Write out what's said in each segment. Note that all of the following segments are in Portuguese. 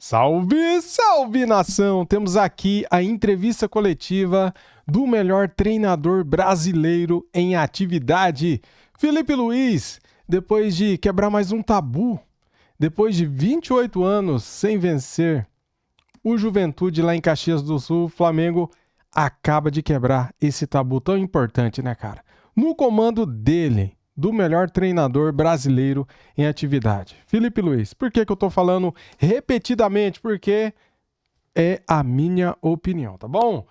Salve, salve nação! Temos aqui a entrevista coletiva do melhor treinador brasileiro em atividade, Felipe Luiz. Depois de quebrar mais um tabu, depois de 28 anos sem vencer o Juventude lá em Caxias do Sul, o Flamengo acaba de quebrar esse tabu tão importante, né, cara? No comando dele, do melhor treinador brasileiro em atividade. Felipe Luiz, por que eu tô falando repetidamente? Porque é a minha opinião, tá bom?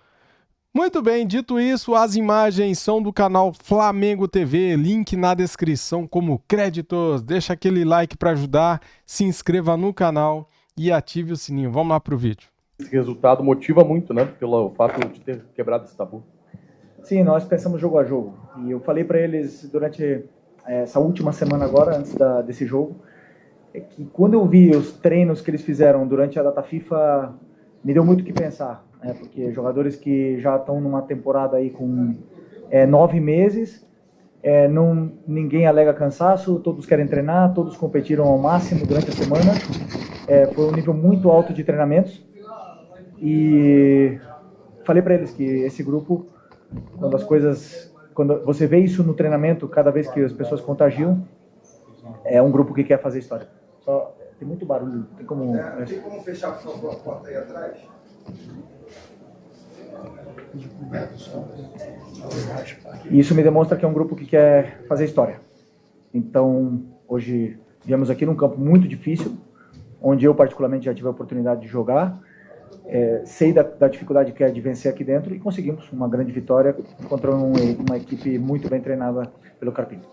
Muito bem, dito isso, as imagens são do canal Flamengo TV, link na descrição como créditos. Deixa aquele like para ajudar, se inscreva no canal e ative o sininho. Vamos lá pro vídeo. Esse resultado motiva muito, né? Pelo fato de ter quebrado esse tabu. Sim, nós pensamos jogo a jogo. E eu falei para eles durante essa última semana agora, antes desse jogo, que quando eu vi os treinos que eles fizeram durante a data FIFA, me deu muito o que pensar. Porque jogadores que já estão numa temporada aí com 9 meses, ninguém alega cansaço, todos querem treinar, todos competiram ao máximo durante a semana. Foi um nível muito alto de treinamentos. E falei para eles que esse grupo, quando você vê isso no treinamento, cada vez que as pessoas contagiam, é um grupo que quer fazer história. Só tem muito barulho, tem como fechar, por favor, a porta aí atrás? E isso me demonstra que é um grupo que quer fazer história. Então, hoje viemos aqui num campo muito difícil, onde eu particularmente já tive a oportunidade de jogar. Sei da dificuldade que é de vencer aqui dentro e conseguimos uma grande vitória contra uma equipe muito bem treinada pelo Carpini.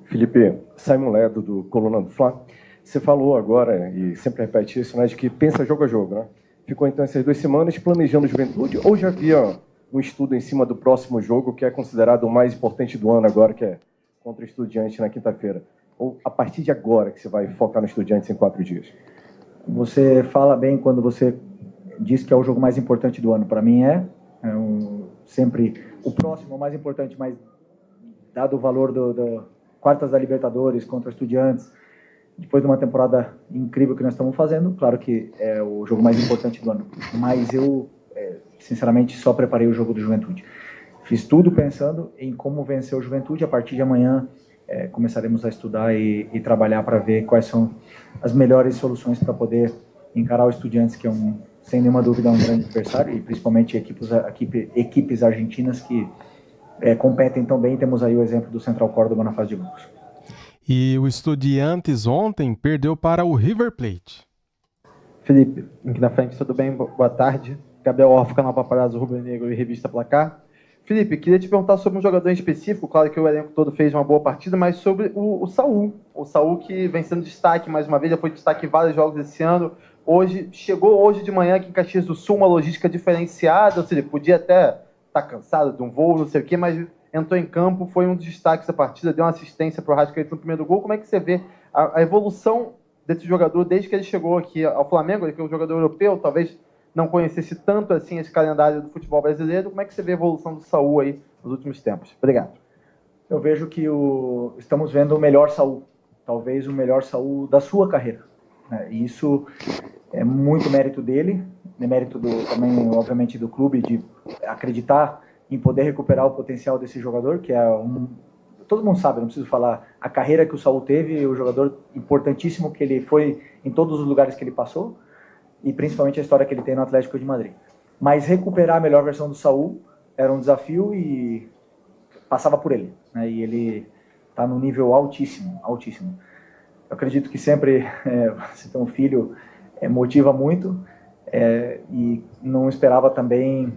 Felipe, Simon Ledo, do Coluna do Fla, você falou agora, e sempre repete isso, né, de que pensa jogo a jogo, né? Ficou então essas 2 semanas planejando Juventude ou já havia um estudo em cima do próximo jogo, que é considerado o mais importante do ano agora, que é contra o Estudiantes na quinta-feira? Ou a partir de agora que você vai focar no Estudiantes em 4 dias? Você fala bem quando você diz que é o jogo mais importante do ano. Para mim sempre o próximo, o mais importante, mas dado o valor do quartas da Libertadores contra Estudiantes, depois de uma temporada incrível que nós estamos fazendo, claro que é o jogo mais importante do ano. Mas eu, sinceramente, só preparei o jogo do Juventude. Fiz tudo pensando em como vencer o Juventude. A partir de amanhã começaremos a estudar e trabalhar para ver quais são as melhores soluções para poder encarar o Estudiantes, que sem nenhuma dúvida, é um grande adversário, e principalmente equipes argentinas que competem tão bem. Temos aí o exemplo do Central Córdoba na fase de grupos. E o Estudiantes ontem perdeu para o River Plate. Felipe, aqui na frente, tudo bem? Boa tarde. Gabriel Orff, canal Paparazzo Rubro Negro e Revista Placar. Felipe, queria te perguntar sobre um jogador em específico, claro que o elenco todo fez uma boa partida, mas sobre o Saul. O Saul que vem sendo destaque mais uma vez, já foi destaque em vários jogos esse ano. Chegou hoje de manhã aqui em Caxias do Sul, uma logística diferenciada, ou seja, podia até estar cansado de um voo, não sei o quê, mas entrou em campo, foi um dos destaques da partida, deu uma assistência para o Rascaeta no primeiro gol. Como é que você vê a evolução desse jogador desde que ele chegou aqui ao Flamengo, ele que é um jogador europeu, talvez não conhecesse tanto assim esse calendário do futebol brasileiro? Como é que você vê a evolução do Saul aí nos últimos tempos? Obrigado. Eu vejo que estamos vendo o melhor Saul, talvez o melhor Saul da sua carreira. E isso é muito mérito dele, mérito também, obviamente, do clube, de acreditar em poder recuperar o potencial desse jogador, que todo mundo sabe, não preciso falar, a carreira que o Saul teve, o jogador importantíssimo que ele foi em todos os lugares que ele passou, e principalmente a história que ele tem no Atlético de Madrid. Mas recuperar a melhor versão do Saul era um desafio e passava por ele, né? E ele está num nível altíssimo, altíssimo. Eu acredito que sempre você ter um filho motiva muito, e não esperava também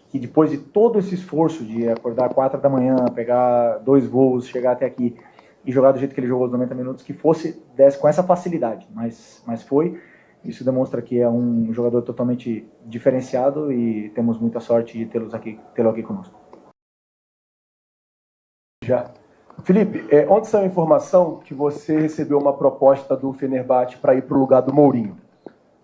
que depois de todo esse esforço de acordar 4 da manhã, pegar 2 voos, chegar até aqui e jogar do jeito que ele jogou os 90 minutos, que desse com essa facilidade, mas foi. Isso demonstra que é um jogador totalmente diferenciado e temos muita sorte de tê-lo aqui conosco. Já. Felipe, ontem saiu a informação que você recebeu uma proposta do Fenerbahçe para ir para o lugar do Mourinho.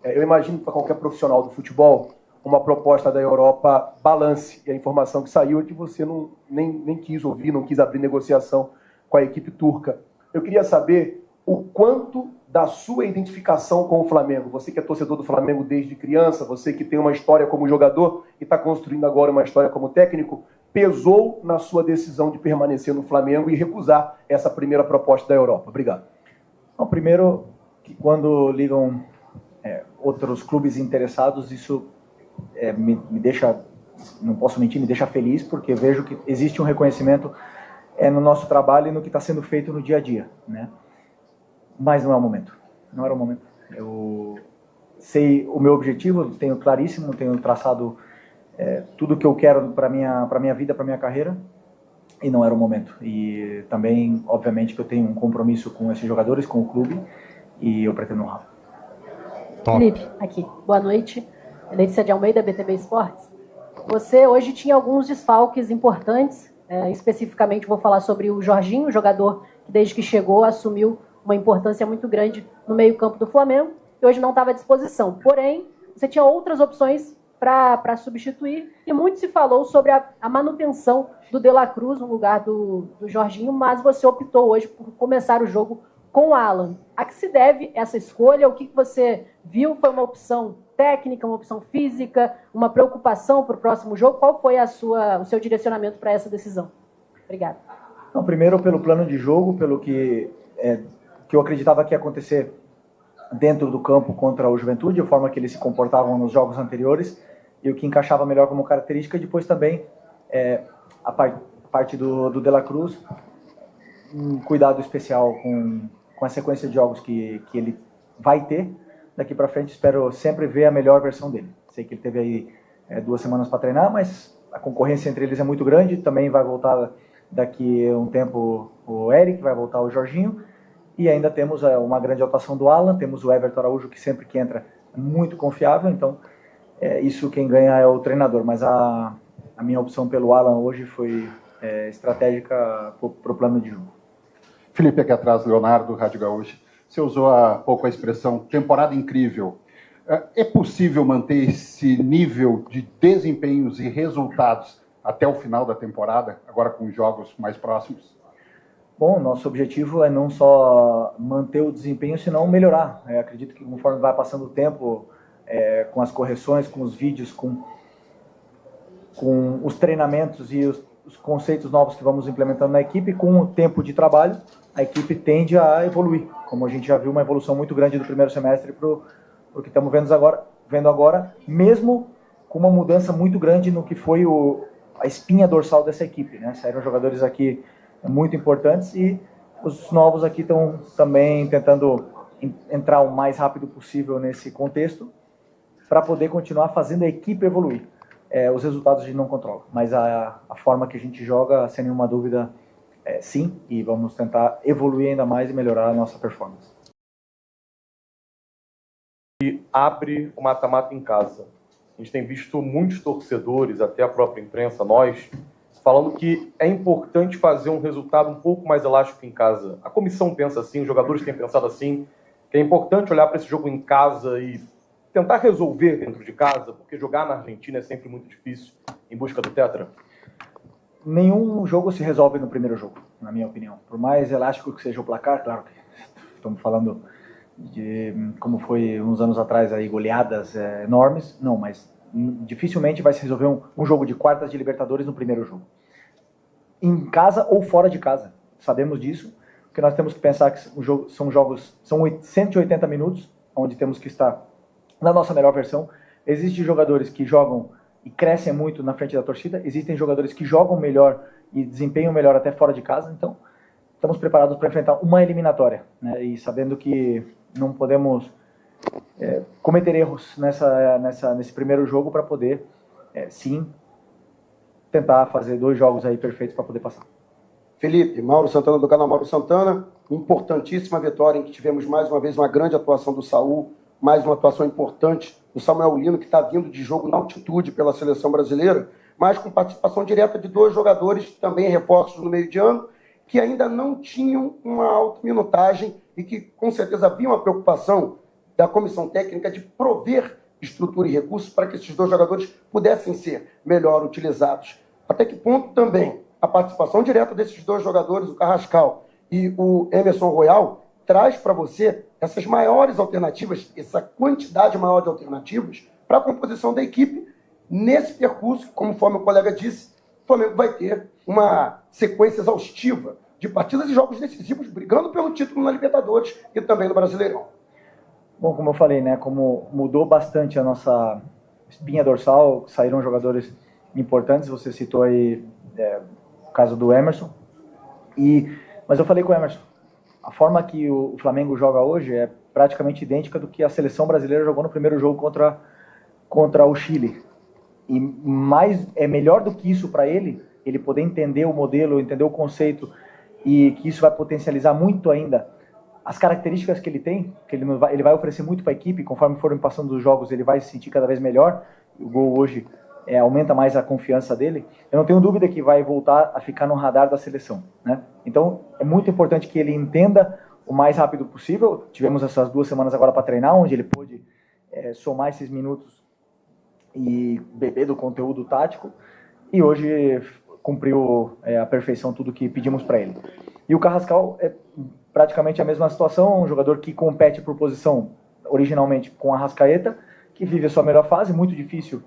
Eu imagino que para qualquer profissional do futebol, uma proposta da Europa balance. E a informação que saiu é que você nem quis ouvir, não quis abrir negociação com a equipe turca. Eu queria saber o quanto da sua identificação com o Flamengo, você que é torcedor do Flamengo desde criança, você que tem uma história como jogador e está construindo agora uma história como técnico, pesou na sua decisão de permanecer no Flamengo e recusar essa primeira proposta da Europa? Obrigado. Bom, primeiro, que quando ligam outros clubes interessados, isso me deixa, não posso mentir, me deixa feliz, porque vejo que existe um reconhecimento no nosso trabalho e no que está sendo feito no dia a dia, né? Mas não é o momento. Não era o momento. Eu sei o meu objetivo, tenho claríssimo, tenho traçado tudo que eu quero para minha vida, para minha carreira, e não era o momento. E também, obviamente, que eu tenho um compromisso com esses jogadores, com o clube, e eu pretendo honrar. Felipe, aqui. Boa noite. Letícia de Almeida, BTB Esportes. Você hoje tinha alguns desfalques importantes. Especificamente, vou falar sobre o Jorginho, jogador que desde que chegou assumiu uma importância muito grande no meio-campo do Flamengo, e hoje não estava à disposição. Porém, você tinha outras opções para substituir, e muito se falou sobre a manutenção do De La Cruz no lugar do Jorginho, mas você optou hoje por começar o jogo com o Alan. A que se deve essa escolha? O que você viu? Foi uma opção técnica, uma opção física, uma preocupação para o próximo jogo? Qual foi o seu direcionamento para essa decisão? Obrigada. Não, primeiro, pelo plano de jogo, pelo que eu acreditava que ia acontecer dentro do campo contra o Juventude, a forma que eles se comportavam nos jogos anteriores, e o que encaixava melhor como característica. Depois também a parte do De La Cruz, um cuidado especial com a sequência de jogos que ele vai ter daqui para frente. Espero sempre ver a melhor versão dele. Sei que ele teve aí 2 semanas para treinar, mas a concorrência entre eles é muito grande. Também vai voltar daqui a um tempo o Eric, vai voltar o Jorginho, e ainda temos uma grande atuação do Alan, temos o Everton Araújo, que sempre que entra é muito confiável. Então isso quem ganha é o treinador, mas a minha opção pelo Alan hoje foi estratégica para o plano de jogo. Felipe, aqui atrás, Leonardo, Rádio Gaúcha. Você usou há pouco a expressão temporada incrível. É possível manter esse nível de desempenhos e resultados até o final da temporada, agora com jogos mais próximos? Bom, nosso objetivo é não só manter o desempenho, senão melhorar. Acredito que conforme vai passando o tempo, com as correções, com os vídeos, com os treinamentos e os conceitos novos que vamos implementando na equipe, com o tempo de trabalho, a equipe tende a evoluir. Como a gente já viu, uma evolução muito grande do primeiro semestre para o que estamos vendo agora, mesmo com uma mudança muito grande no que foi a espinha dorsal dessa equipe, né? Saíram jogadores aqui muito importantes e os novos aqui estão também tentando entrar o mais rápido possível nesse contexto para poder continuar fazendo a equipe evoluir. Os resultados a gente não controla, mas a forma que a gente joga, sem nenhuma dúvida, sim, e vamos tentar evoluir ainda mais e melhorar a nossa performance. E abre o mata-mata em casa. A gente tem visto muitos torcedores, até a própria imprensa, nós, falando que é importante fazer um resultado um pouco mais elástico em casa. A comissão pensa assim, os jogadores têm pensado assim, que é importante olhar para esse jogo em casa e tentar resolver dentro de casa, porque jogar na Argentina é sempre muito difícil em busca do tetra. Nenhum jogo se resolve no primeiro jogo, na minha opinião. Por mais elástico que seja o placar, claro que estamos falando de como foi uns anos atrás, aí, goleadas enormes. Não, mas dificilmente vai se resolver um jogo de quartas de Libertadores no primeiro jogo. Em casa ou fora de casa. Sabemos disso, porque nós temos que pensar que são 180 minutos, onde temos que estar na nossa melhor versão. Existem jogadores que jogam e crescem muito na frente da torcida, existem jogadores que jogam melhor e desempenham melhor até fora de casa. Então estamos preparados para enfrentar uma eliminatória, né? E sabendo que não podemos cometer erros nesse primeiro jogo para poder, sim, tentar fazer 2 jogos aí perfeitos para poder passar. Felipe, Mauro Santana do canal Mauro Santana, importantíssima vitória em que tivemos mais uma vez uma grande atuação do Saul, mais uma atuação importante do Samuel Lino, que está vindo de jogo na altitude pela seleção brasileira, mas com participação direta de 2 jogadores, também reforços no meio de ano, que ainda não tinham uma alta minutagem e que com certeza havia uma preocupação da comissão técnica de prover estrutura e recursos para que esses 2 jogadores pudessem ser melhor utilizados. Até que ponto também a participação direta desses 2 jogadores, o Carrascal e o Emerson Royal, traz para você essas maiores alternativas, essa quantidade maior de alternativas para a composição da equipe nesse percurso, conforme o colega disse, o Flamengo vai ter uma sequência exaustiva de partidas e jogos decisivos, brigando pelo título na Libertadores e também no Brasileirão. Bom, como eu falei, né, como mudou bastante a nossa espinha dorsal, saíram jogadores importantes, você citou aí o caso do Emerson, mas eu falei com o Emerson, a forma que o Flamengo joga hoje é praticamente idêntica do que a seleção brasileira jogou no primeiro jogo contra o Chile. E mais, é melhor do que isso para ele poder entender o modelo, entender o conceito, e que isso vai potencializar muito ainda as características que ele tem, que ele vai oferecer muito para a equipe, conforme forem passando os jogos, ele vai se sentir cada vez melhor. O gol hoje aumenta mais a confiança dele. Eu não tenho dúvida que vai voltar a ficar no radar da seleção, né? Então, é muito importante que ele entenda o mais rápido possível. Tivemos essas 2 semanas agora para treinar, onde ele pôde somar esses minutos e beber do conteúdo tático, e hoje cumpriu à perfeição tudo que pedimos para ele. E o Carrascal é praticamente a mesma situação, um jogador que compete por posição originalmente com a Arrascaeta, que vive a sua melhor fase, muito difícil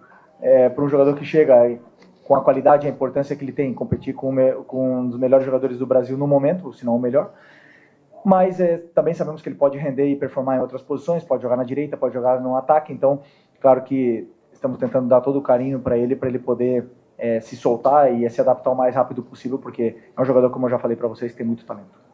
para um jogador que chega com a qualidade e a importância que ele tem, competir com um dos melhores jogadores do Brasil no momento, se não o melhor. Mas também sabemos que ele pode render e performar em outras posições, pode jogar na direita, pode jogar no ataque, então, claro que estamos tentando dar todo o carinho para ele poder se soltar e se adaptar o mais rápido possível, porque é um jogador, como eu já falei para vocês, que tem muito talento.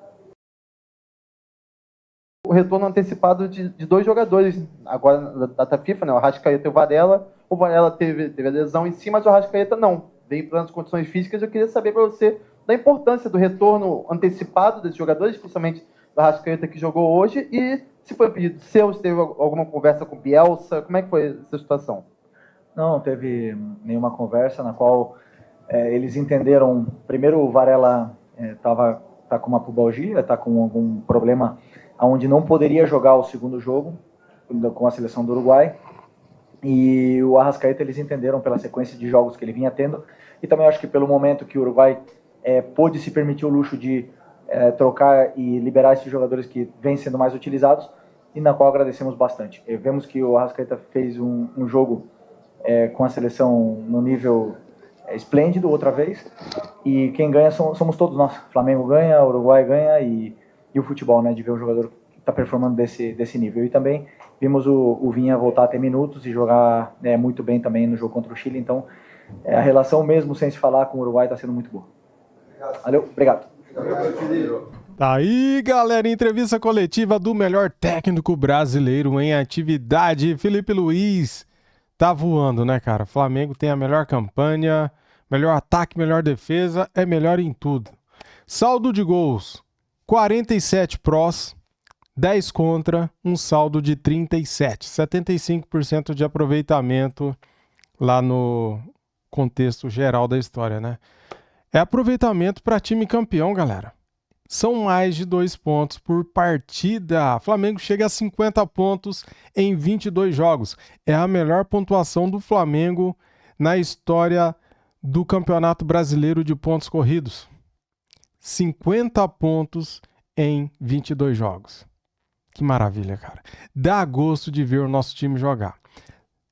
O retorno antecipado de 2 jogadores, agora na data FIFA, né? O Arrascaeta e o Varela. O Varela teve a lesão em si, mas o Arrascaeta não. Veio para as condições físicas. Eu queria saber para você da importância do retorno antecipado desses jogadores, principalmente do Arrascaeta que jogou hoje, e se foi pedido seu, se teve alguma conversa com o Bielsa, como é que foi essa situação? Não teve nenhuma conversa na qual eles entenderam. Primeiro, o Varela tá com uma pubalgia, está com algum problema onde não poderia jogar o segundo jogo com a seleção do Uruguai. E o Arrascaeta, eles entenderam pela sequência de jogos que ele vinha tendo, e também acho que pelo momento que o Uruguai pôde se permitir o luxo de trocar e liberar esses jogadores que vêm sendo mais utilizados, e na qual agradecemos bastante. Vemos que o Arrascaeta fez um jogo com a seleção no nível esplêndido outra vez, e quem ganha somos todos nós. Flamengo ganha, Uruguai ganha, e o futebol, né, de ver um jogador que está performando desse nível. E também vimos o Vinha voltar a ter minutos e jogar muito bem também no jogo contra o Chile, então a relação mesmo sem se falar com o Uruguai está sendo muito boa. Valeu, obrigado. Tá aí, galera, entrevista coletiva do melhor técnico brasileiro em atividade, Felipe Luiz. Tá voando, né, cara? Flamengo tem a melhor campanha, melhor ataque, melhor defesa, é melhor em tudo. Saldo de gols, 47 prós, 10 contra, um saldo de 37, 75% de aproveitamento lá no contexto geral da história, né? É aproveitamento para time campeão, galera. São mais de 2 pontos por partida. Flamengo chega a 50 pontos em 22 jogos. É a melhor pontuação do Flamengo na história do Campeonato Brasileiro de pontos corridos. 50 pontos em 22 jogos. Que maravilha, cara. Dá gosto de ver o nosso time jogar.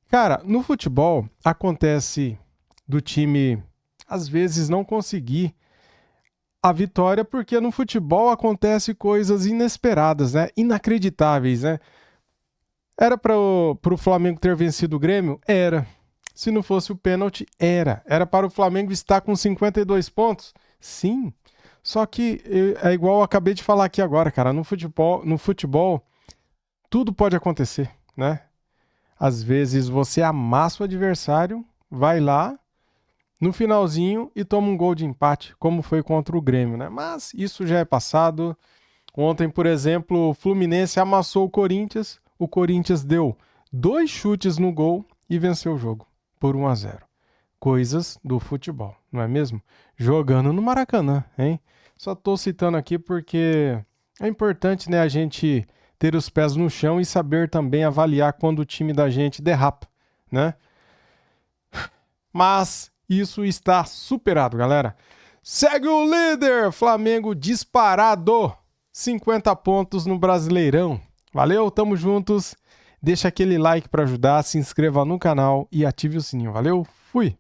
Cara, no futebol acontece do time às vezes não conseguir a vitória, porque no futebol acontece coisas inesperadas, né? Inacreditáveis, né? Era para o Flamengo ter vencido o Grêmio? Era. Se não fosse o pênalti, era. Era para o Flamengo estar com 52 pontos? Sim. Só que é igual eu acabei de falar aqui agora, cara. No futebol tudo pode acontecer, né? Às vezes você amassa o adversário, vai lá no finalzinho e toma um gol de empate, como foi contra o Grêmio, né? Mas isso já é passado. Ontem, por exemplo, o Fluminense amassou o Corinthians deu 2 chutes no gol e venceu o jogo por 1-0. Coisas do futebol, não é mesmo? Jogando no Maracanã, hein? Só tô citando aqui porque é importante, né, a gente ter os pés no chão e saber também avaliar quando o time da gente derrapa, né? Mas isso está superado, galera. Segue o líder, Flamengo disparado 50 pontos no Brasileirão. Valeu, tamo juntos. Deixa aquele like para ajudar, se inscreva no canal e ative o sininho. Valeu, fui!